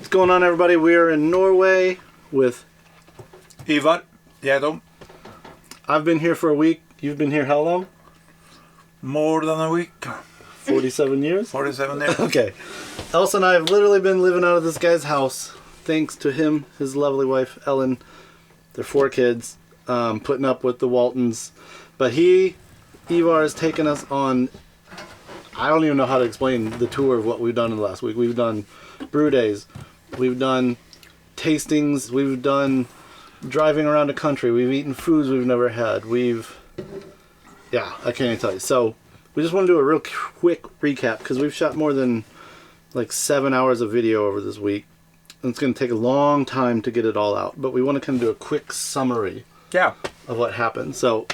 What's going on, everybody? We are in Norway with Ivar Geithung. I've been here for a week. You've been here how long? More than a week. 47 years? 47 years. Okay. Elsa and I have literally been living out of this guy's house, thanks to him, his lovely wife, Ellen, their 4 kids, putting up with the Waltons. But Ivar, has taken us on, I don't even know how to explain the tour of what we've done in the last week. We've done brew days. We've done tastings. We've done driving around the country. We've eaten foods we've never had. Yeah, I can't even tell you. So we just want to do a real quick recap because we've shot more than like 7 hours of video over this week. And it's going to take a long time to get it all out. But we want to kind of do a quick summary of what happened. So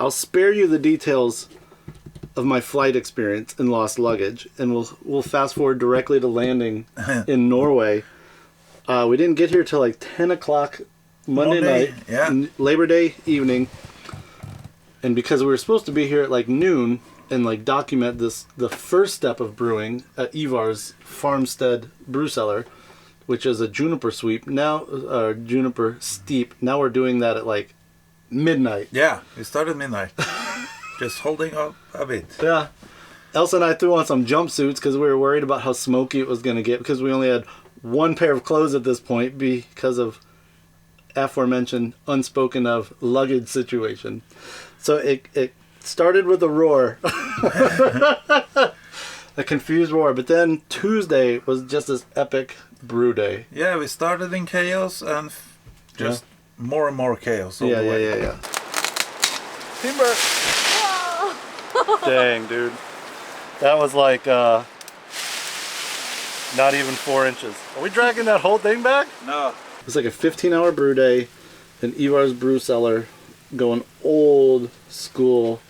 I'll spare you the details of my flight experience and lost luggage, and we'll fast forward directly to landing in Norway. We didn't get here till like 10 o'clock Monday night, Labor Day evening, and because we were supposed to be here at like noon and like document the first step of brewing at Ivar's farmstead brew cellar, which is a juniper steep. Now we're doing that at like midnight. Yeah, we started midnight. Just holding up a bit. Yeah. Elsa and I threw on some jumpsuits because we were worried about how smoky it was going to get, because we only had one pair of clothes at this point because of aforementioned unspoken of luggage situation. So it started with a roar. A confused roar. But then Tuesday was just this epic brew day. Yeah, we started in chaos and just more and more chaos. Yeah. Timber! Dang, dude. That was like not even 4 inches. Are we dragging that whole thing back? No. It's like a 15-hour brew day in Ivar's brew cellar, going old school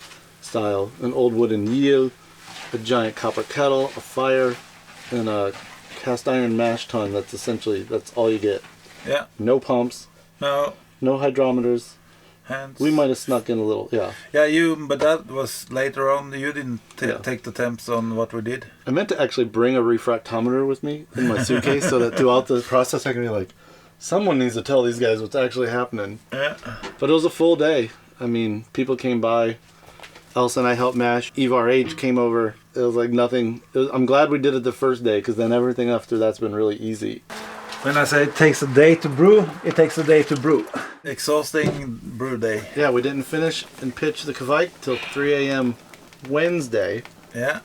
style. An old wooden yield, a giant copper kettle, a fire, and a cast iron mash tun. That's all you get. Yeah. No pumps. No hydrometers. Hands. We might have snuck in a little, Yeah, but that was later on. You didn't take the temps on what we did. I meant to actually bring a refractometer with me in my suitcase so that throughout the process I can be like, someone needs to tell these guys what's actually happening. Yeah. But it was a full day. I mean, people came by. Elsa and I helped mash. Ivar H came over. It was like nothing. I'm glad we did it the first day, because then everything after that's been really easy. When I say it takes a day to brew, it takes a day to brew. Exhausting brew day. Yeah, we didn't finish and pitch the Kveik till 3 a.m. Wednesday. Yeah.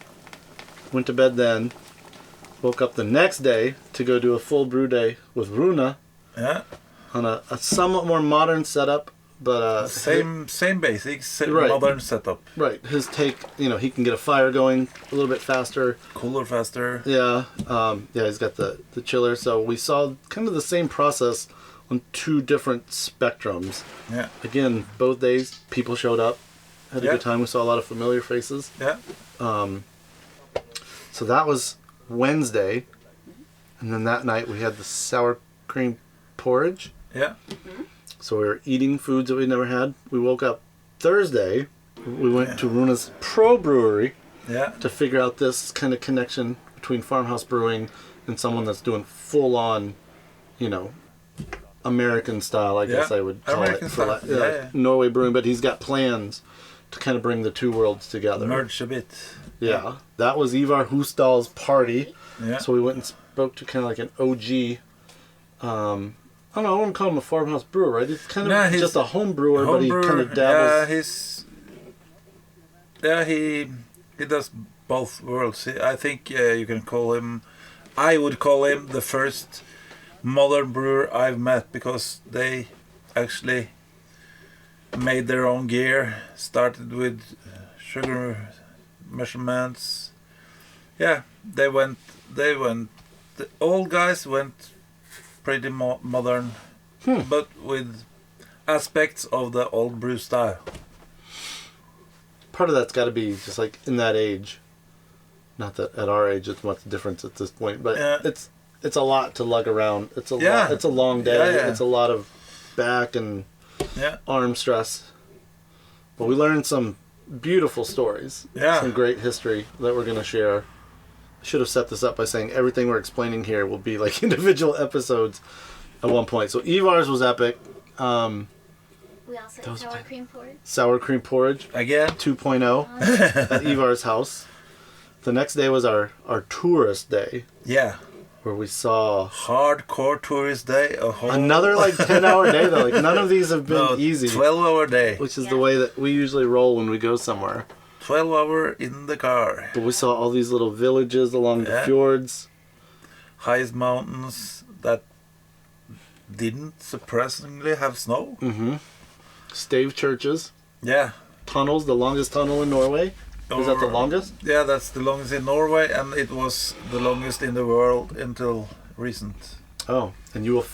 Went to bed then. Woke up the next day to go do a full brew day with Runa. Yeah. On a somewhat more modern setup, but same basics, right. Modern setup. Right. His take, he can get a fire going a little bit faster. Cooler faster. Yeah. He's got the chiller. So we saw kind of the same process on 2 different spectrums. Yeah. Again, both days people showed up, had a good time. We saw a lot of familiar faces. Yeah. So that was Wednesday, and then that night we had the sour cream porridge. Yeah. Mm-hmm. So we were eating foods that we'd never had. We woke up Thursday. We went to Runa's Pro Brewery to figure out this kind of connection between Farmhouse Brewing and someone that's doing full-on, American style, I guess I would call American it. Style. Norway Brewing, but he's got plans to kind of bring the 2 worlds together. Merge a bit. Yeah. That was Ivar Husdal's party. Yeah. So we went and spoke to kind of like an OG, I don't know, I wouldn't call him a farmhouse brewer, right? He's kind of just a home brewer, but he kind of dabbles. He does both worlds. I think you can call him, I would call him the first modern brewer I've met, because they actually made their own gear, started with sugar measurements. Yeah, the old guys went pretty modern, but with aspects of the old brew style. Part of that's got to be just like in that age. Not that at our age it's much difference at this point, but it's a lot to lug around. It's a lot. It's a long day. Yeah. It's a lot of back and arm stress. But we learned some beautiful stories. Yeah. Some great history that we're going to share. should have set this up by saying everything we're explaining here will be like individual episodes at one point. So Ivar's was epic. We also had sour good. cream porridge. Sour cream porridge Again, 2.0 at Ivar's house. The next day was our tourist day, yeah. where we saw Hardcore tourist day. A whole another like 10-hour day though. Like none of these have been easy. 12-hour day. Which is Yeah. the way that we usually roll when we go somewhere. 12-hour in the car. But we saw all these little villages along the Yeah. fjords. Highest mountains that didn't surprisingly have snow. Stave churches. Yeah. Tunnels, the longest tunnel in Norway. Is that the longest? Yeah, that's the longest in Norway, and it was the longest in the world until recent. Oh, and you will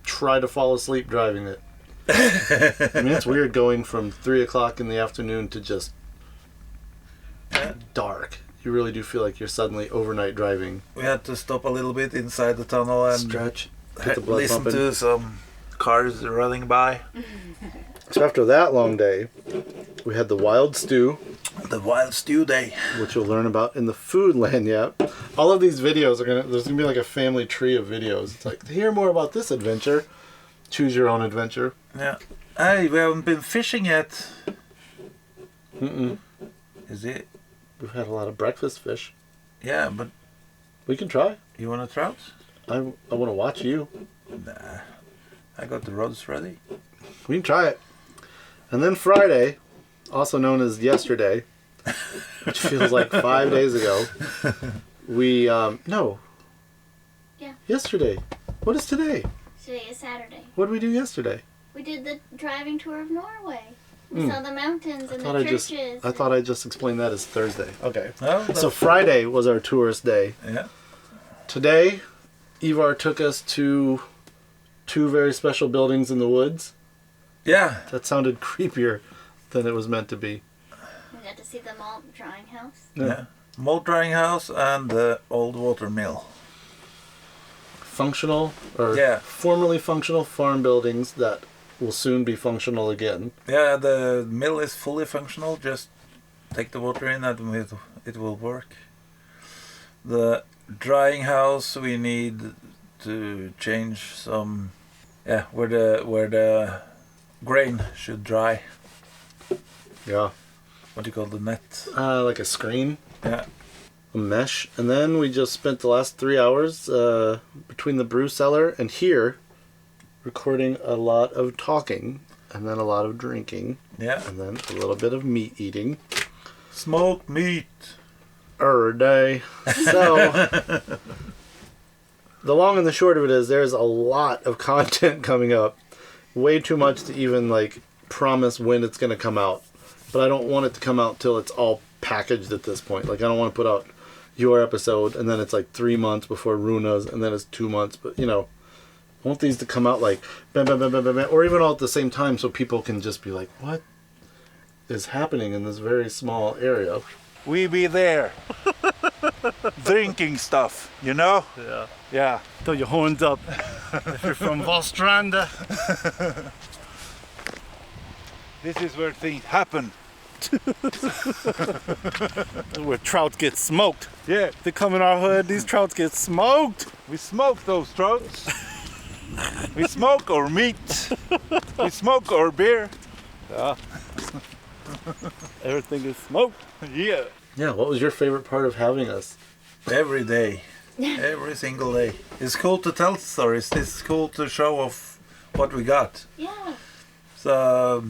try to fall asleep driving it. I mean, it's weird going from 3 o'clock in the afternoon to just dark. You really do feel like you're suddenly overnight driving. We had to stop a little bit inside the tunnel and Stretch. Get the blood listen pumping. to some cars running by. So after that long day, we had the wild stew, The wild stew day. which you'll learn about in the food land yet. All of these videos there's gonna be like a family tree of videos. It's like, to hear more about this adventure, choose your own adventure. Yeah. Hey, we haven't been fishing yet. Mm-mm. Is it? We've had a lot of breakfast fish. Yeah, but We can try. you want to trout? I want to watch you. Nah. I got the rods ready. We can try it. And then Friday, also known as yesterday, which feels like 5 days ago, we, no. Yeah. Yesterday. What is today? Today is Saturday. What did we do yesterday? We did the driving tour of Norway. We saw the mountains and the I churches. thought I just explained that as Thursday. Okay. Oh, So Friday was our tourist day. yeah. Today, Ivar took us to 2 very special buildings in the woods. Yeah. That sounded creepier than it was meant to be. We got to see the Malt drying house. Yeah. Malt drying house and the old water mill. Functional, or Yeah. formerly functional farm buildings that will soon be functional again. Yeah, the mill is fully functional. Just take the water in and it will work. The drying house, we need to change some. Yeah, where the grain should dry. Yeah. What do you call the net? Like a screen, Yeah. a mesh. And then we just spent the last 3 hours between the brew cellar and here recording a lot of talking and then a lot of drinking Yeah. and then a little bit of meat eating. Smoked meat. Day. So, the long and the short of it is there's a lot of content coming up. Way too much to even like promise when it's going to come out. But I don't want it to come out till it's all packaged at this point. Like I don't want to put out your episode and then it's like 3 months before Runa's and then it's 2 months. But you know, I want these to come out like bam, bam, bam, bam, bam, bam, or even all at the same time so people can just be like, what is happening in this very small area? We be there. Drinking stuff, you know? Yeah. Yeah. Throw your horns up if you're from Valstranda. This is where things happen. Where trout get smoked. Yeah. They come in our hood, these trouts get smoked. We smoke those trouts. We smoke our meat. We smoke our beer. Yeah. Everything is smoked. Yeah. Yeah, what was your favorite part of having us? Every day. Every single day. It's cool to tell stories. It's cool to show off what we got. Yeah. So,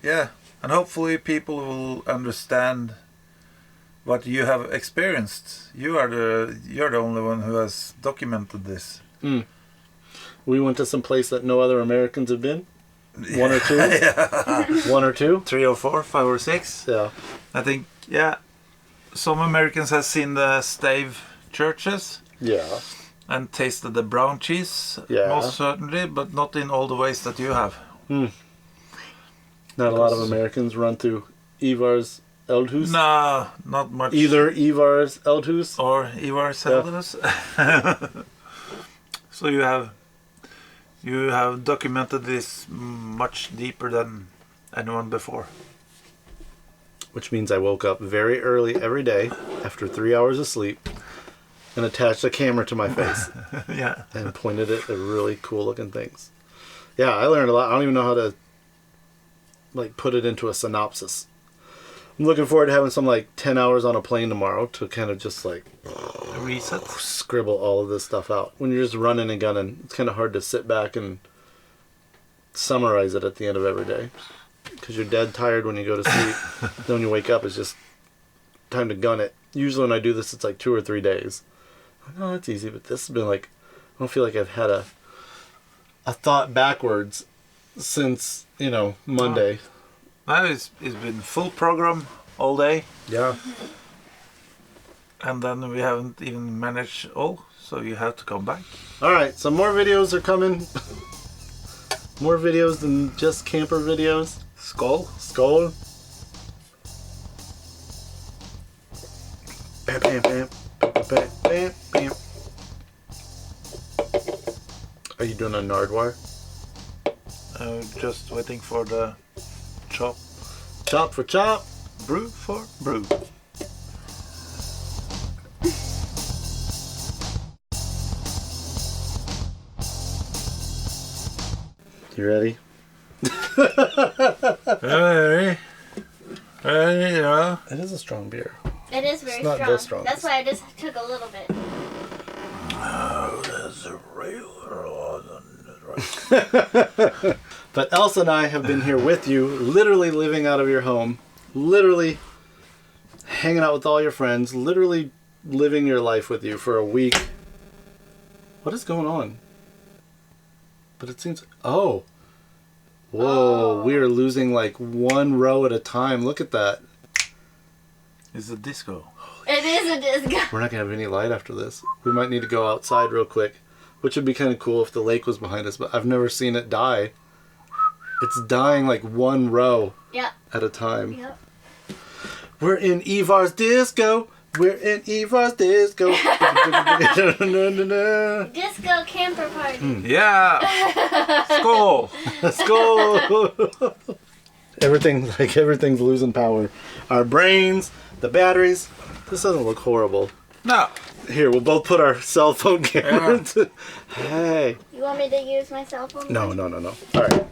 yeah. And hopefully people will understand what you have experienced. You're the only one who has documented this. We went to some place that no other Americans have been. 1 or 2? Yeah. 1 or 2? 3 or 4, 5 or 6. Yeah. I think, yeah. Some Americans have seen the stave churches Yeah. and tasted the brown cheese, Yeah. most certainly, but not in all the ways that you have. Not a lot of Americans run through Ivar's Eldhus. No, not much. Either Ivar's Eldhus. Or Ivar Seldus. So you have documented this much deeper than anyone before. Which means I woke up very early every day after 3 hours of sleep and attached a camera to my face Yeah. and pointed it at really cool looking things. Yeah, I learned a lot. I don't even know how to like put it into a synopsis. I'm looking forward to having some like 10 hours on a plane tomorrow to kind of just like Reset. scribble all of this stuff out. When you're just running and gunning, it's kind of hard to sit back and summarize it at the end of every day because you're dead tired when you go to sleep. Then when you wake up, it's just time to gun it. Usually when I do this, it's like 2 or 3 days. Oh, that's easy, but this has been like, I don't feel like I've had a thought backwards since, you know, Monday. Now it's been full program all day, Yeah. and then we haven't even managed all, so you have to come back. All right, so more videos are coming. More videos than just camper videos. Skål. Skål. Bam, bam, bam. Bam, bam, bam, bam. Are you doing a nardwar? Just waiting for the chop. Chop for chop. Brew for brew. You ready? Ready? Ready, yeah. It is a strong beer. It is very It's not strong. the strongest. That's why I just took a little bit. Oh, there's a real But Elsa and I have been here with you, literally living out of your home, literally hanging out with all your friends, literally living your life with you for a week. What is going on? But it seems... Oh. Whoa, we are losing like 1 row at a time. Look at that. It's a disco. It is a disco. We're not going to have any light after this. We might need to go outside real quick, which would be kind of cool if the lake was behind us, but I've never seen it die. It's dying like 1 row Yep. at a time. Yep. We're in Ivar's disco. We're in Ivar's disco. Disco camper party. Yeah! Skål! Let's go. Everything's losing power. Our brains, the batteries. This doesn't look horrible. No! Here, we'll both put our cell phone camera. Hey. You want me to use my cell phone? No. All right.